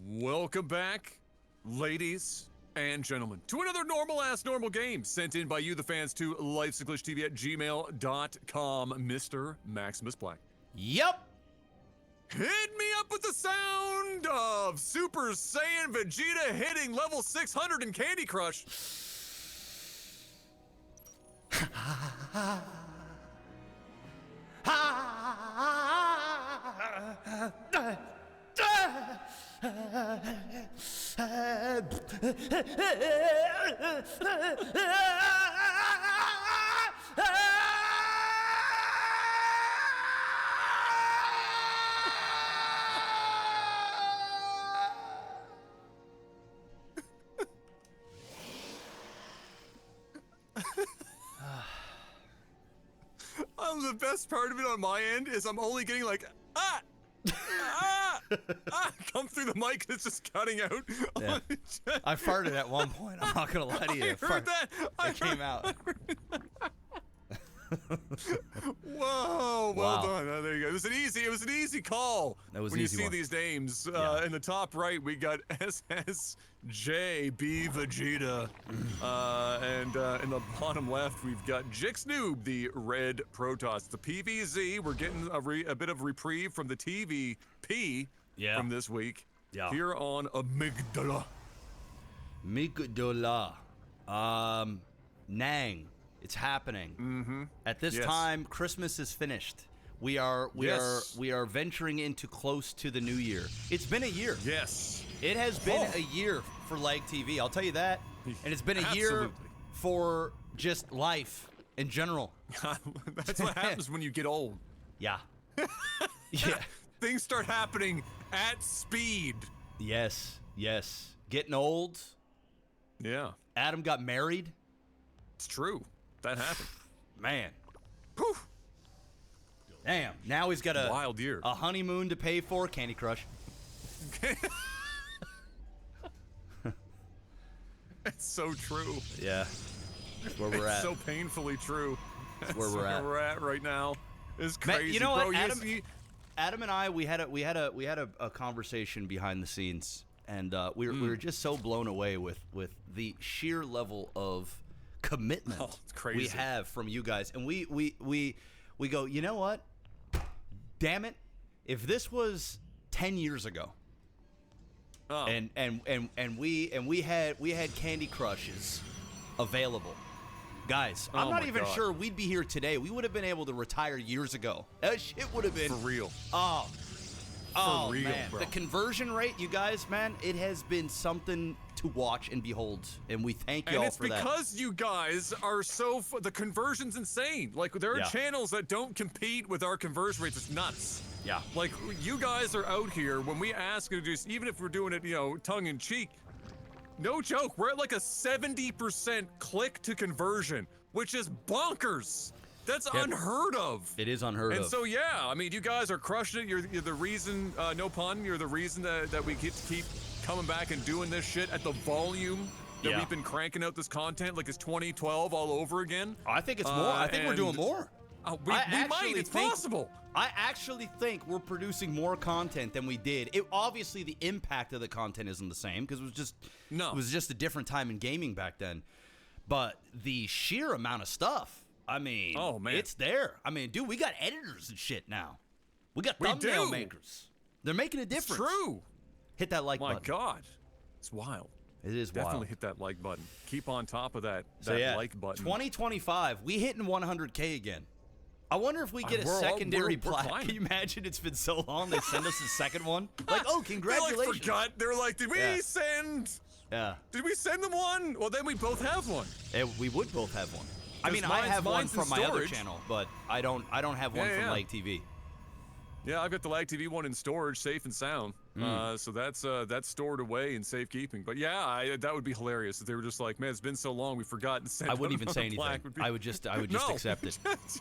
Welcome back, ladies and gentlemen, to another normal game sent in by you, the fans, to Lifesaglitchtv at gmail.com, Mr. Maximus Black. Yep. Hit me up with the sound of Super Saiyan Vegeta hitting level 600 in Candy Crush. The best part of it on my end is I'm only getting like, come through the mic, it's just cutting out. Yeah. I farted at one point, I'm not gonna lie to you. I heard that. It came out. Whoa, well done. There you go. It was an easy call. That was when an you easy see one. these names. In the top right, we got SSJB Vegeta. And in the bottom left, we've got Jixnoob, the red Protoss. The PVZ, we're getting a bit of reprieve from the TVP from this week. Yeah. Here on Amygdala. Nang. It's happening. Mm-hmm. At this time, Christmas is finished. We are venturing into close to the new year. It's been a year. Yes. It has been a year for LAGTV, I'll tell you that. And it's been a year for just life in general. That's what happens when you get old. Yeah. Yeah. Things start happening at speed. Yes. Getting old. Yeah. Adam got married. It's true. That happened. Man. Whew. Damn. Now he's got a wild year. A honeymoon to pay for. Candy Crush. It's so true. Yeah. That's where we're at. It's so painfully true. That's where we're at. Where we're at right now. It's crazy. Man, you know what, Bro, Adam and I, we had a conversation behind the scenes, and we were just so blown away with the sheer level of commitment we have from you guys. And we go, you know what? Damn it. If this was 10 years ago, and we had Candy Crushes available, guys, I'm not even sure we'd be here today. We would have been able to retire years ago. That shit would have been for real. For real, man. Bro. The conversion rate, you guys, man, it has been something to watch and behold, and we thank you all for that. And it's because you guys are so the conversion's insane. Like, there are channels that don't compete with our conversion rates. It's nuts. Yeah. Like, you guys are out here when we ask you to do, even if we're doing it, tongue in cheek. No joke, we're at like a 70% click to conversion, which is bonkers. That's unheard of. It is unheard of. And so, yeah, I mean, you guys are crushing it. You're the reason, no pun, you're the reason that we get to keep coming back and doing this shit at the volume that we've been cranking out this content like it's 2012 all over again. I think it's more. I think we're doing more. We might. It's possible. I actually think we're producing more content than we did. Obviously, the impact of the content isn't the same because it was just a different time in gaming back then. But the sheer amount of stuff. I mean, it's there. I mean, dude, we got editors and shit now. We got thumbnail makers. They're making a difference. It's true. Hit that like button. My God. It's wild. It is wild. Definitely hit that like button. Keep on top of that like button. 2025, we hitting 100K again. I wonder if we get a secondary plaque. Can you imagine? It's been so long. They send us a second one. Like, oh, congratulations. They're like, did we send? Yeah. Did we send them one? Well, then we both have one. We would both have one. I mean, I have one from my other channel, but I don't have one from LAGTV. Yeah, I've got the LAGTV one in storage, safe and sound. So that's stored away in safekeeping. But yeah, that would be hilarious if they were just like, man, it's been so long, we forgot to send. I wouldn't even say anything. I would just accept it.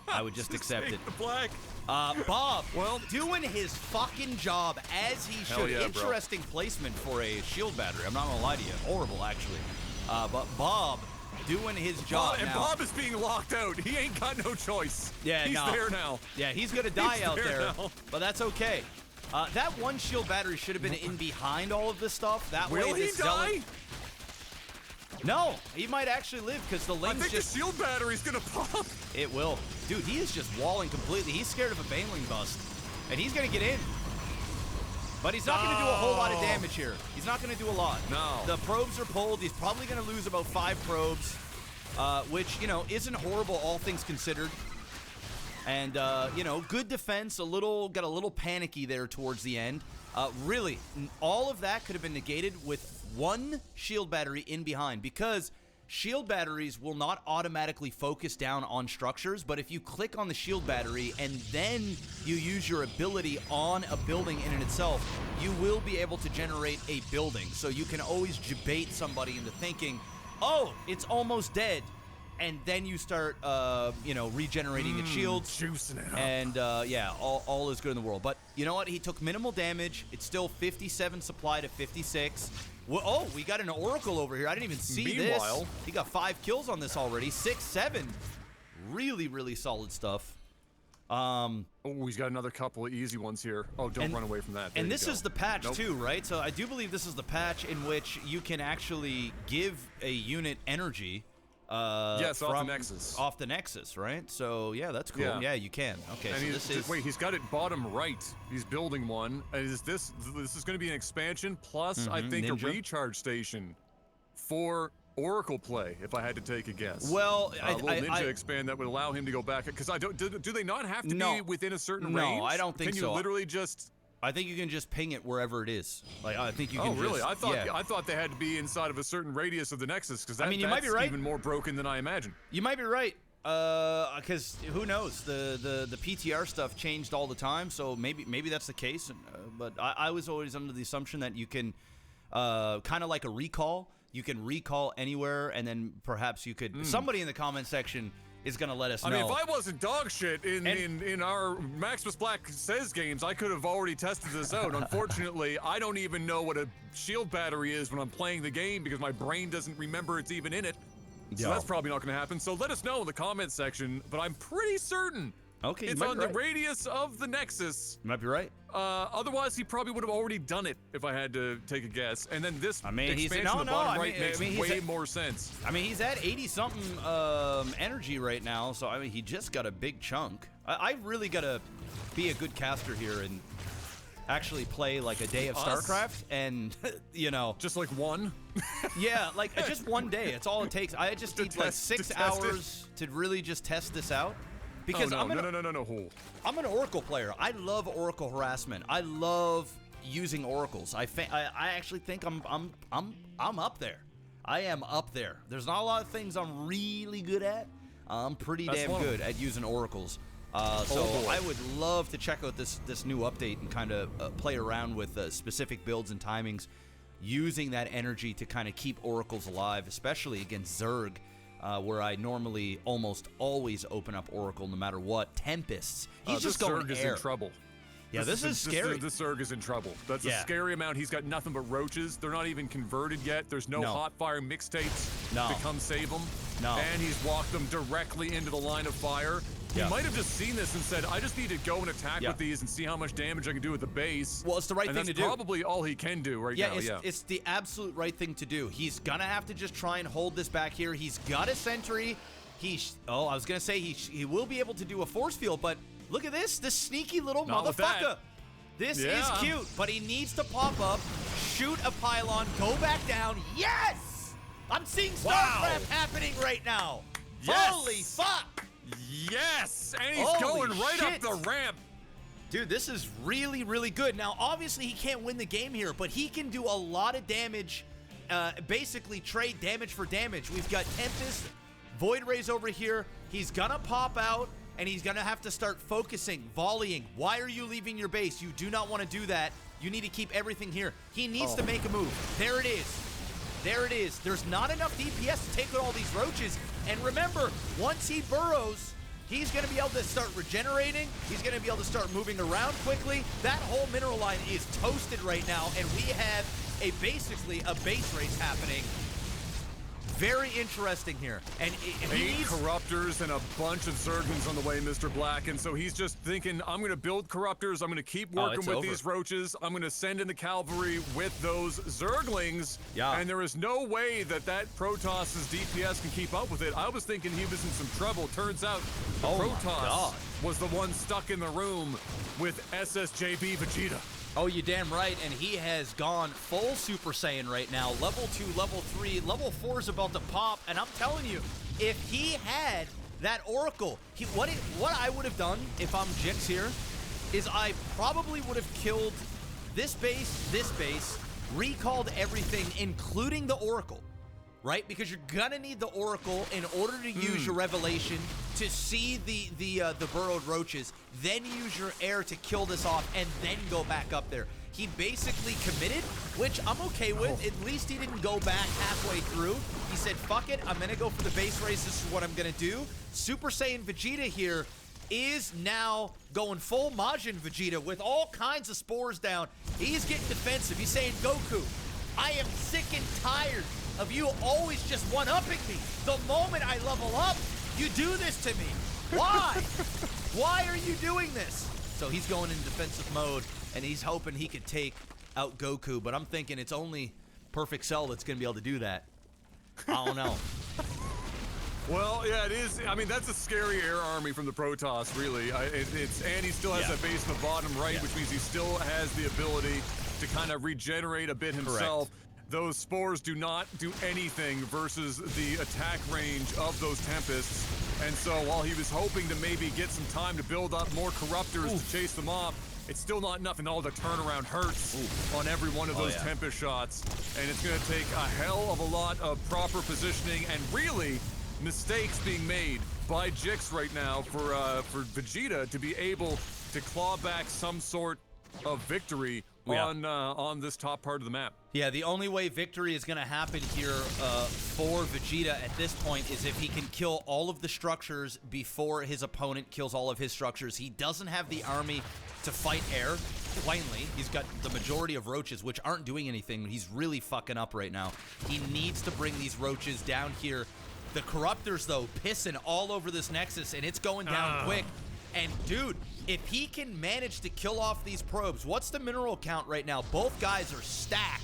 I would just accept it. The plaque. Bob, doing his fucking job as he should. Interesting placement for a shield battery. I'm not gonna lie to you. Horrible, actually. But Bob doing his job and Bob is being locked out. He ain't got no choice. Yeah, he's there now. Yeah, he's gonna die out there, but that's okay. That one shield battery should have been in behind all of this stuff. That Will way he this die? zealot... No, he might actually live because the I Ling's think just... the shield battery's gonna pop. It will. Dude, he is just walling completely. He's scared of a Baneling bust. And he's going to get in. But he's not going to do a whole lot of damage here. He's not going to do a lot. No. The probes are pulled. He's probably going to lose about 5 probes, which, you know, isn't horrible, all things considered. And, you know, good defense, got a little panicky there towards the end. Really, all of that could have been negated with one shield battery in behind, because shield batteries will not automatically focus down on structures, but if you click on the shield battery and then you use your ability on a building in and itself, you will be able to generate a building. So you can always bait somebody into thinking, oh, it's almost dead. And then you start, you know, regenerating its shields. Juicing it up. And, yeah, all is good in the world. But you know what? He took minimal damage. It's still 57 supply to 56. Well, oh, we got an Oracle over here. I didn't even see this. He got 5 kills on this already. 6, 7. Really, really solid stuff. Oh, he's got another couple of easy ones here. Oh, don't run away from that. There and this go. is the patch, too, right? So I do believe this is the patch in which you can actually give a unit energy. Yes, off the Nexus. Off the Nexus, right? So, yeah, that's cool. Yeah, you can. Okay, and so this is... Wait, he's got it bottom right. He's building one. Is this is going to be an expansion, plus, I think, Ninja. a recharge station for Oracle play, if I had to take a guess. Well, a little ninja expand that would allow him to go back. Because I don't... Do they not have to be within a certain range? No, I don't think so. Can you literally just... I think you can just ping it wherever it is. Like, I think you can Oh, really? just, I thought they had to be inside of a certain radius of the Nexus, because I mean, you might be that's right. even more broken than I imagined. You might be right. Because who knows? The PTR stuff changed all the time, so maybe that's the case. But I was always under the assumption that you can, kind of like a recall, you can recall anywhere, and then perhaps you could... Somebody in the comment section is going to let us know. I mean, if I wasn't dog shit in our Maximus Black Says games, I could have already tested this out. Unfortunately, I don't even know what a shield battery is when I'm playing the game, because my brain doesn't remember it's even in it. So that's probably not going to happen. So let us know in the comment section, but I'm pretty certain it's on the radius of the Nexus. You might be right. Otherwise, he probably would have already done it if I had to take a guess. And then this expansion on the bottom right makes way more sense. I mean, he's at 80-something energy right now, so I mean, he just got a big chunk. I really got to be a good caster here and actually play like a day of StarCraft, and you know, just like one. Yeah, like just one day. It's all it takes. I just need like 6 hours to really just test this out. Because no. I'm an Oracle player. I love Oracle harassment. I love using Oracles. I actually think I'm up there. I am up there. There's not a lot of things I'm really good at. I'm pretty damn good at using Oracles. So I would love to check out this new update and kind of play around with specific builds and timings, using that energy to kind of keep Oracles alive, especially against Zerg. Where I normally almost always open up Oracle no matter what. Tempests. He's just going Zerg air. is in trouble. Yeah, this is scary. This Zerg is in trouble. That's a scary amount. He's got nothing but roaches. They're not even converted yet. There's no hot fire mixtapes to come save them. And he's walked them directly into the line of fire. He might have just seen this and said, I just need to go and attack with these and see how much damage I can do with the base. Well, it's the right thing to do. That's probably all he can do now. Yeah, it's the absolute right thing to do. He's going to have to just try and hold this back here. He's got a sentry. I was going to say he will be able to do a force field, but look at this sneaky little motherfucker. This is cute, but he needs to pop up, shoot a pylon, go back down. Yes! I'm seeing StarCraft happening right now. Yes! Holy fuck! Yes! And he's going right up the ramp. Dude, this is really, really good. Now, obviously, he can't win the game here, but he can do a lot of damage, basically trade damage for damage. We've got Tempest, Void Rays over here. He's going to pop out, and he's going to have to start focusing, volleying. Why are you leaving your base? You do not want to do that. You need to keep everything here. He needs to make a move. There it is. There it is. There's not enough DPS to take out all these roaches. And remember, once he burrows, he's going to be able to start regenerating. He's going to be able to start moving around quickly. That whole mineral line is toasted right now, and we have basically a base race happening. very interesting here. And if he 8 needs Corruptors and a bunch of Zerglings on the way, Mr. Black. And so he's just thinking, I'm going to build Corruptors. I'm going to keep working with these roaches. I'm going to send in the cavalry with those Zerglings. Yeah. And there is no way that Protoss's DPS can keep up with it. I was thinking he was in some trouble. Turns out the Protoss was the one stuck in the room with SSJB Vegeta. Oh, you're damn right, and he has gone full Super Saiyan right now. Level 2, level 3, level 4 is about to pop, and I'm telling you, if he had that Oracle, what I would have done if I'm Jix here is I probably would have killed this base, recalled everything, including the Oracle, right? Because you're gonna need the Oracle in order to use your Revelation to see the burrowed roaches, then use your air to kill this off, and then go back up there. He basically committed, which I'm okay with. At least he didn't go back halfway through. He said, fuck it, I'm gonna go for the base race. This is what I'm gonna do. Super Saiyan Vegeta here is now going full Majin Vegeta with all kinds of spores down. He's getting defensive. He's saying, Goku, I am sick and tired of you always just one-upping me. The moment I level up, you do this to me. Why? Why are you doing this? So he's going in defensive mode, and he's hoping he could take out Goku, but I'm thinking it's only Perfect Cell that's going to be able to do that. I don't know. Well, yeah, it is. I mean, that's a scary air army from the Protoss, really. And he still has that base in the bottom right, which means he still has the ability to kind of regenerate a bit himself. Correct. Those spores do not do anything versus the attack range of those Tempests. And so while he was hoping to maybe get some time to build up more Corruptors to chase them off, it's still not enough, and all the turnaround hurts on every one of those Tempest shots. And it's going to take a hell of a lot of proper positioning and really mistakes being made by Jix right now for Vegeta to be able to claw back some sort of victory on this top part of the map. Yeah, the only way victory is going to happen here for Vegeta at this point is if he can kill all of the structures before his opponent kills all of his structures. He doesn't have the army to fight air, plainly. He's got the majority of roaches, which aren't doing anything. He's really fucking up right now. He needs to bring these roaches down here. The Corruptors, though, pissing all over this Nexus, and it's going down quick. And, dude, if he can manage to kill off these probes, what's the mineral count right now? Both guys are stacked.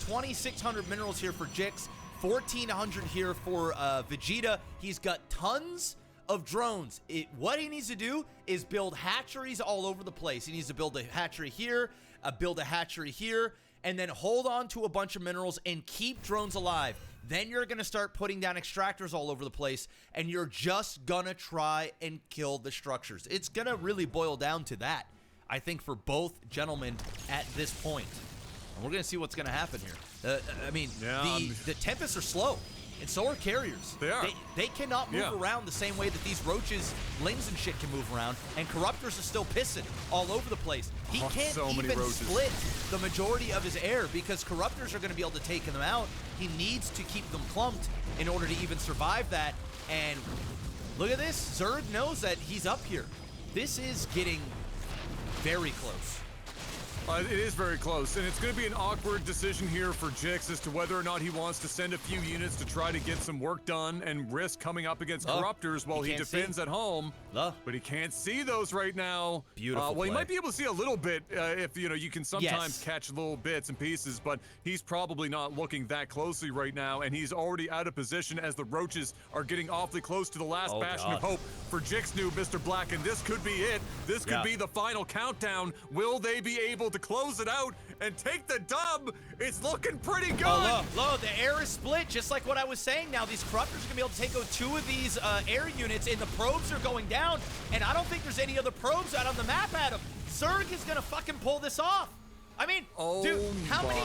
2,600 minerals here for Jix, 1,400 here for Vegeta. He's got tons of drones. What he needs to do is build hatcheries all over the place. He needs to build a hatchery here, build a hatchery here, and then hold on to a bunch of minerals and keep drones alive. Then you're going to start putting down extractors all over the place, and you're just going to try and kill the structures. It's going to really boil down to that, I think, for both gentlemen at this point. And we're going to see what's going to happen here. I mean, the Tempests are slow, and so are carriers. They are. They cannot move around the same way that these roaches, lings and shit can move around, and Corruptors are still pissing all over the place. He can't even split the majority of his air because Corruptors are going to be able to take them out. He needs to keep them clumped in order to even survive that. And look at this. Zerg knows that he's up here. This is getting very close. It is very close, and it's going to be an awkward decision here for Jix as to whether or not he wants to send a few units to try to get some work done and risk coming up against Corruptors while he defends at home. But he can't see those right now. Beautiful well, he might be able to see a little bit if, you can sometimes catch little bits and pieces, but he's probably not looking that closely right now, and he's already out of position as the roaches are getting awfully close to the last bastion of hope for Jix new Mr. Black, and this could be it. This could be the final countdown. Will they be able to close it out and take the dub? It's looking pretty good. Look, the air is split, just like what I was saying. Now these Corruptors are gonna be able to take out 2 of these air units, and the probes are going down, and I don't think there's any other probes out on the map, Adam. Zerg is gonna fucking pull this off. I mean, dude, how many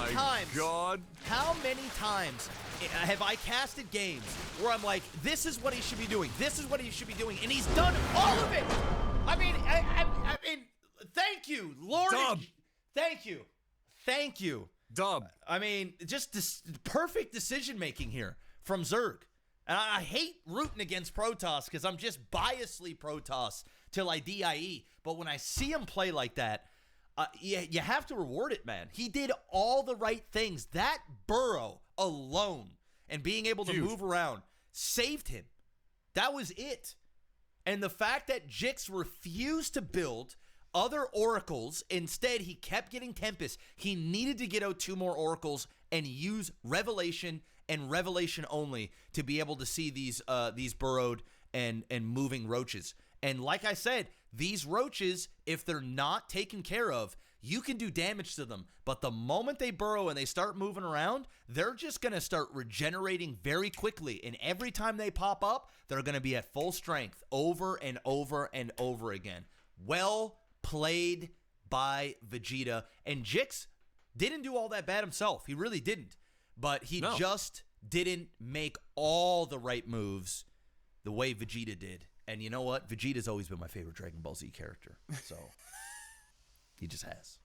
times have I casted games where I'm like, this is what he should be doing, this is what he should be doing, and he's done all of it. I mean, thank you, Lord. Thank you. Dub. I mean, just this perfect decision-making here from Zerg. And I hate rooting against Protoss because I'm just biasly Protoss till I DIE. But when I see him play like that, you have to reward it, man. He did all the right things. That burrow alone, and being able to move around saved him. That was it. And the fact that Jix refused to build other oracles, instead he kept getting Tempest. He needed to get out 2 more oracles and use Revelation and Revelation only to be able to see these burrowed and moving roaches. And like I said, these roaches, if they're not taken care of, you can do damage to them. But the moment they burrow and they start moving around, they're just going to start regenerating very quickly. And every time they pop up, they're going to be at full strength over and over and over again. Well played by Vegeta. And Jix didn't do all that bad himself. He really didn't. But he just didn't make all the right moves the way Vegeta did. And you know what? Vegeta's always been my favorite Dragon Ball Z character. So he just has.